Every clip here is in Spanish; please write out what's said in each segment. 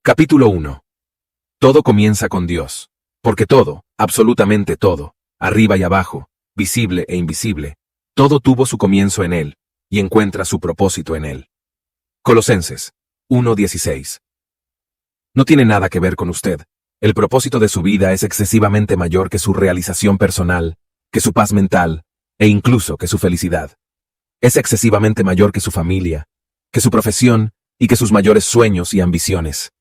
Capítulo 1. Todo comienza con Dios. Porque todo, absolutamente todo, arriba y abajo, visible e invisible, todo tuvo su comienzo en Él, y encuentra su propósito en Él. Colosenses 1:16. No tiene nada que ver con usted. El propósito de su vida es excesivamente mayor que su realización personal, que su paz mental, e incluso que su felicidad. Es excesivamente mayor que su familia, que su profesión y que sus mayores sueños y ambiciones.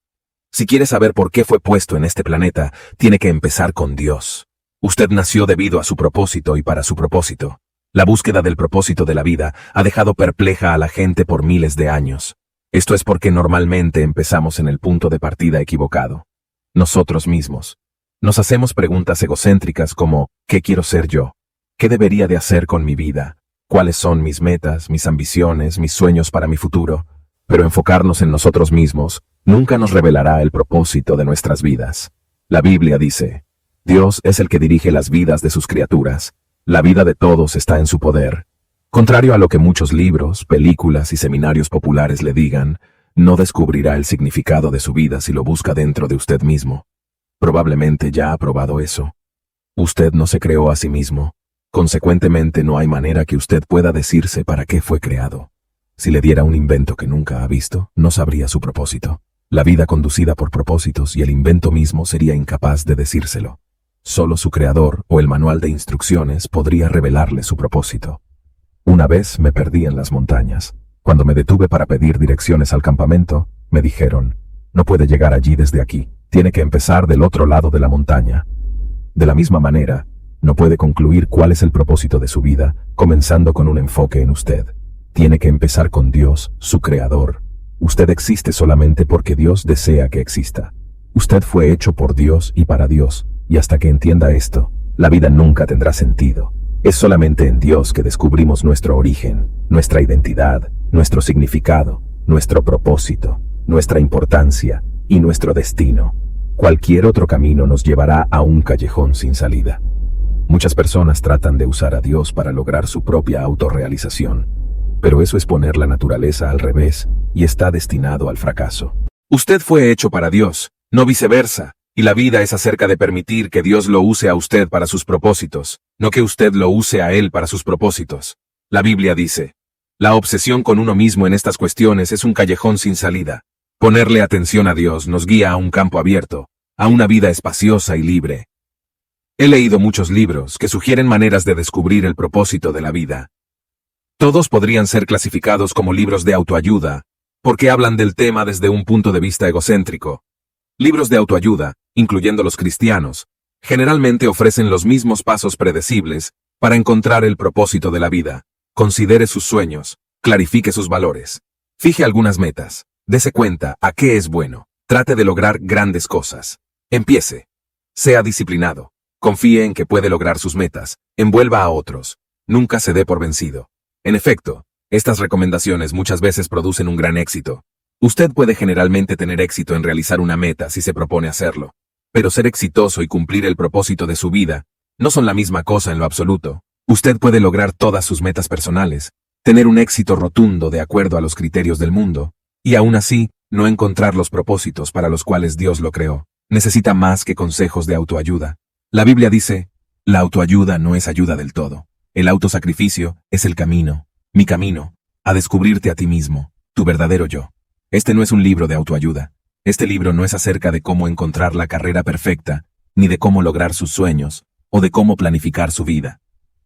Si quiere saber por qué fue puesto en este planeta, tiene que empezar con Dios. Usted nació debido a su propósito y para su propósito. La búsqueda del propósito de la vida ha dejado perpleja a la gente por miles de años. Esto es porque normalmente empezamos en el punto de partida equivocado. Nosotros mismos. Nos hacemos preguntas egocéntricas como ¿qué quiero ser yo? ¿Qué debería de hacer con mi vida? ¿Cuáles son mis metas, mis ambiciones, mis sueños para mi futuro? Pero enfocarnos en nosotros mismos nunca nos revelará el propósito de nuestras vidas. La Biblia dice, Dios es el que dirige las vidas de sus criaturas. La vida de todos está en su poder. Contrario a lo que muchos libros, películas y seminarios populares le digan, no descubrirá el significado de su vida si lo busca dentro de usted mismo. Probablemente ya ha probado eso. Usted no se creó a sí mismo. Consecuentemente no hay manera que usted pueda decirse para qué fue creado. Si le diera un invento que nunca ha visto, no sabría su propósito. La vida conducida por propósitos y el invento mismo sería incapaz de decírselo. Solo su creador o el manual de instrucciones podría revelarle su propósito. Una vez me perdí en las montañas. Cuando me detuve para pedir direcciones al campamento, me dijeron, no puede llegar allí desde aquí, tiene que empezar del otro lado de la montaña. De la misma manera, no puede concluir cuál es el propósito de su vida, comenzando con un enfoque en usted. Tiene que empezar con Dios, su creador. Usted existe solamente porque Dios desea que exista. Usted fue hecho por Dios y para Dios, y hasta que entienda esto, la vida nunca tendrá sentido. Es solamente en Dios que descubrimos nuestro origen, nuestra identidad, nuestro significado, nuestro propósito, nuestra importancia y nuestro destino. Cualquier otro camino nos llevará a un callejón sin salida. Muchas personas tratan de usar a Dios para lograr su propia autorrealización. Pero eso es poner la naturaleza al revés y está destinado al fracaso. Usted fue hecho para Dios, no viceversa, y la vida es acerca de permitir que Dios lo use a usted para sus propósitos, no que usted lo use a Él para sus propósitos. La Biblia dice, la obsesión con uno mismo en estas cuestiones es un callejón sin salida. Ponerle atención a Dios nos guía a un campo abierto, a una vida espaciosa y libre. He leído muchos libros que sugieren maneras de descubrir el propósito de la vida. Todos podrían ser clasificados como libros de autoayuda, porque hablan del tema desde un punto de vista egocéntrico. Libros de autoayuda, incluyendo los cristianos, generalmente ofrecen los mismos pasos predecibles para encontrar el propósito de la vida. Considere sus sueños, clarifique sus valores, fije algunas metas, dese cuenta a qué es bueno, trate de lograr grandes cosas. Empiece. Sea disciplinado, confíe en que puede lograr sus metas, envuelva a otros, nunca se dé por vencido. En efecto, estas recomendaciones muchas veces producen un gran éxito. Usted puede generalmente tener éxito en realizar una meta si se propone hacerlo, pero ser exitoso y cumplir el propósito de su vida no son la misma cosa en lo absoluto. Usted puede lograr todas sus metas personales, tener un éxito rotundo de acuerdo a los criterios del mundo, y aún así no encontrar los propósitos para los cuales Dios lo creó. Necesita más que consejos de autoayuda. La Biblia dice, la autoayuda no es ayuda del todo. El autosacrificio es el camino, mi camino, a descubrirte a ti mismo, tu verdadero yo. Este no es un libro de autoayuda. Este libro no es acerca de cómo encontrar la carrera perfecta, ni de cómo lograr sus sueños, o de cómo planificar su vida.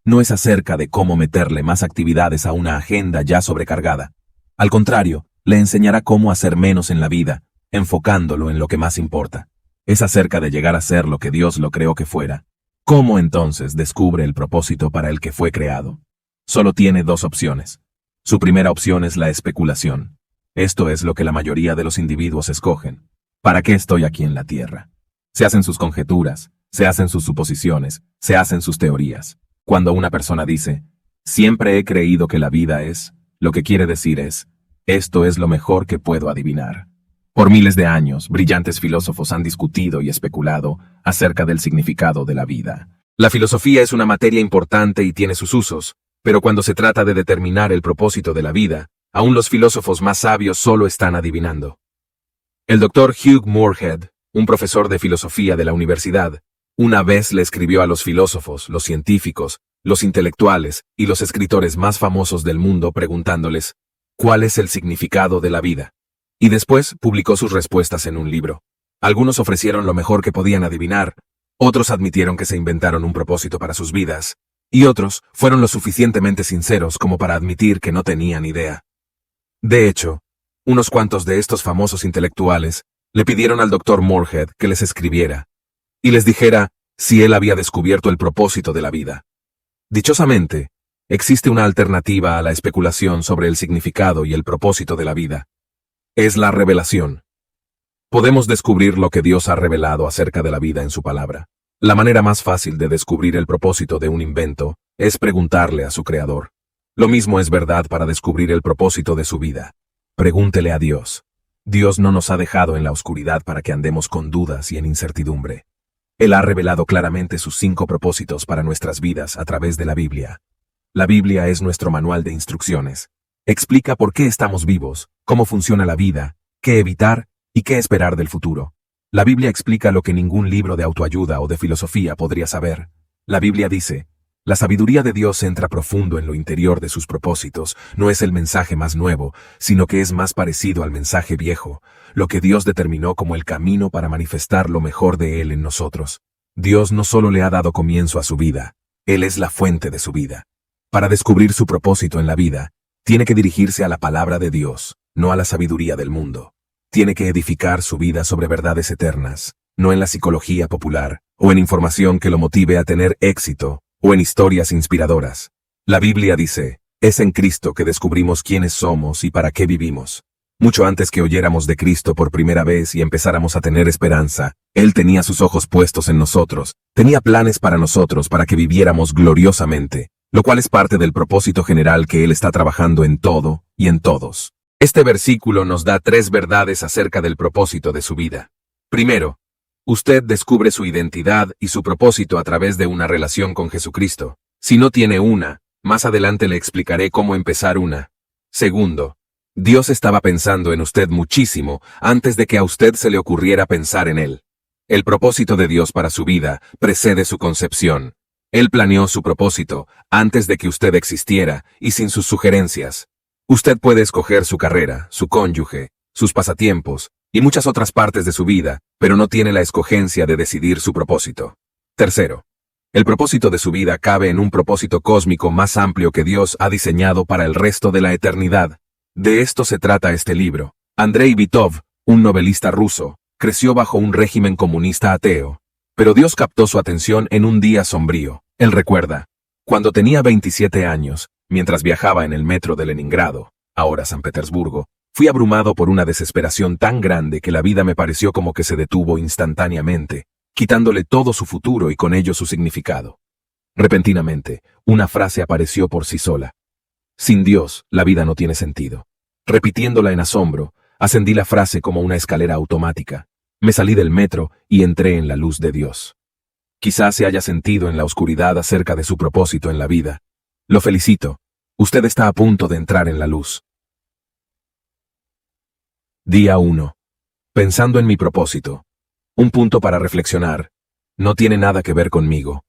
No es acerca de cómo meterle más actividades a una agenda ya sobrecargada. Al contrario, le enseñará cómo hacer menos en la vida, enfocándolo en lo que más importa. Es acerca de llegar a ser lo que Dios lo creó que fuera. ¿Cómo entonces descubre el propósito para el que fue creado? Solo tiene dos opciones. Su primera opción es la especulación. Esto es lo que la mayoría de los individuos escogen. ¿Para qué estoy aquí en la Tierra? Se hacen sus conjeturas, se hacen sus suposiciones, se hacen sus teorías. Cuando una persona dice, siempre he creído que la vida es, lo que quiere decir es, esto es lo mejor que puedo adivinar. Por miles de años, brillantes filósofos han discutido y especulado acerca del significado de la vida. La filosofía es una materia importante y tiene sus usos, pero cuando se trata de determinar el propósito de la vida, aún los filósofos más sabios solo están adivinando. El doctor Hugh Moorhead, un profesor de filosofía de la universidad, una vez le escribió a los filósofos, los científicos, los intelectuales y los escritores más famosos del mundo preguntándoles ¿cuál es el significado de la vida? Y después publicó sus respuestas en un libro. Algunos ofrecieron lo mejor que podían adivinar, otros admitieron que se inventaron un propósito para sus vidas, y otros fueron lo suficientemente sinceros como para admitir que no tenían idea. De hecho, unos cuantos de estos famosos intelectuales le pidieron al doctor Moorhead que les escribiera y les dijera si él había descubierto el propósito de la vida. Dichosamente, existe una alternativa a la especulación sobre el significado y el propósito de la vida. Es la revelación. Podemos descubrir lo que Dios ha revelado acerca de la vida en su palabra. La manera más fácil de descubrir el propósito de un invento es preguntarle a su creador. Lo mismo es verdad para descubrir el propósito de su vida. Pregúntele a Dios. Dios no nos ha dejado en la oscuridad para que andemos con dudas y en incertidumbre. Él ha revelado claramente sus 5 propósitos para nuestras vidas a través de la Biblia. La Biblia es nuestro manual de instrucciones. Explica por qué estamos vivos, cómo funciona la vida, qué evitar y qué esperar del futuro. La Biblia explica lo que ningún libro de autoayuda o de filosofía podría saber. La Biblia dice, la sabiduría de Dios entra profundo en lo interior de sus propósitos, no es el mensaje más nuevo, sino que es más parecido al mensaje viejo, lo que Dios determinó como el camino para manifestar lo mejor de Él en nosotros. Dios no solo le ha dado comienzo a su vida, Él es la fuente de su vida. Para descubrir su propósito en la vida, tiene que dirigirse a la palabra de Dios, no a la sabiduría del mundo. Tiene que edificar su vida sobre verdades eternas, no en la psicología popular, o en información que lo motive a tener éxito, o en historias inspiradoras. La Biblia dice, es en Cristo que descubrimos quiénes somos y para qué vivimos. Mucho antes que oyéramos de Cristo por primera vez y empezáramos a tener esperanza, Él tenía sus ojos puestos en nosotros, tenía planes para nosotros para que viviéramos gloriosamente, lo cual es parte del propósito general que Él está trabajando en todo y en todos. Este versículo nos da 3 verdades acerca del propósito de su vida. Primero, usted descubre su identidad y su propósito a través de una relación con Jesucristo. Si no tiene una, más adelante le explicaré cómo empezar una. Segundo, Dios estaba pensando en usted muchísimo antes de que a usted se le ocurriera pensar en Él. El propósito de Dios para su vida precede su concepción. Él planeó su propósito antes de que usted existiera y sin sus sugerencias. Usted puede escoger su carrera, su cónyuge, sus pasatiempos y muchas otras partes de su vida, pero no tiene la escogencia de decidir su propósito. Tercero, el propósito de su vida cabe en un propósito cósmico más amplio que Dios ha diseñado para el resto de la eternidad. De esto se trata este libro. Andrei Bitov, un novelista ruso, creció bajo un régimen comunista ateo. Pero Dios captó su atención en un día sombrío. Él recuerda, cuando tenía 27 años, mientras viajaba en el metro de Leningrado, ahora San Petersburgo, fui abrumado por una desesperación tan grande que la vida me pareció como que se detuvo instantáneamente, quitándole todo su futuro y con ello su significado. Repentinamente, una frase apareció por sí sola. Sin Dios, la vida no tiene sentido. Repitiéndola en asombro, ascendí la frase como una escalera automática. Me salí del metro y entré en la luz de Dios. Quizás se haya sentido en la oscuridad acerca de su propósito en la vida. Lo felicito. Usted está a punto de entrar en la luz. Día 1. Pensando en mi propósito. Un punto para reflexionar. No tiene nada que ver conmigo.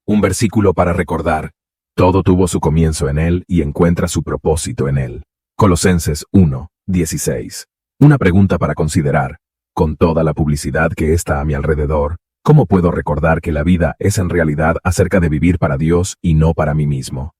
Un versículo para recordar. Todo tuvo su comienzo en Él y encuentra su propósito en Él. Colosenses 1:16. Una pregunta para considerar. Con toda la publicidad que está a mi alrededor, ¿cómo puedo recordar que la vida es en realidad acerca de vivir para Dios y no para mí mismo?